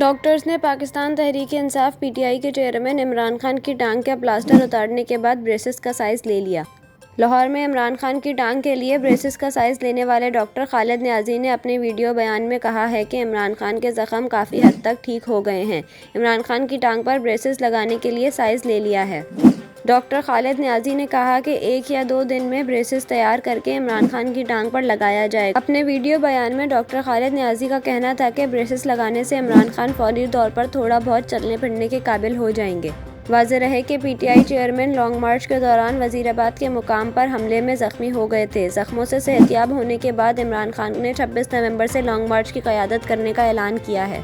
Doctors ने Pakistan Tehreek-e-Insaf PTI के chairman Imran Khan की टांग का प्लास्टर उतारने के बाद ब्रेसेस का साइज ले लिया। लाहौर में इमरान खान की टांग के लिए ब्रेसेस का साइज लेने वाले डॉक्टर खालिद न्याजी ने अपने वीडियो बयान में कहा है कि इमरान खान के जख्म काफ़ी हद तक ठीक हो गए हैं। इमरान खान की टांग पर ब्रेसेस लगाने के लिए साइज ले लिया है। डॉक्टर खालिद न्याजी ने कहा कि 1 या 2 दिन में ब्रेसेस तैयार करके इमरान खान की टांग पर लगाया जाएगा। अपने वीडियो बयान में डॉक्टर खालिद न्याजी का कहना था कि ब्रेसेस लगाने से इमरान खान फौरी तौर पर थोड़ा बहुत चलने फिरने के काबिल हो जाएंगे। वाज़ेह रहे कि पीटीआई चेयरमैन लॉन्ग मार्च के दौरान वज़ीराबाद के मुकाम पर हमले में ज़ख्मी हो गए थे। ज़ख्मों से सेहतियाब होने के बाद इमरान खान ने 26 नवंबर से लॉन्ग मार्च की क़यादत करने का ऐलान किया है।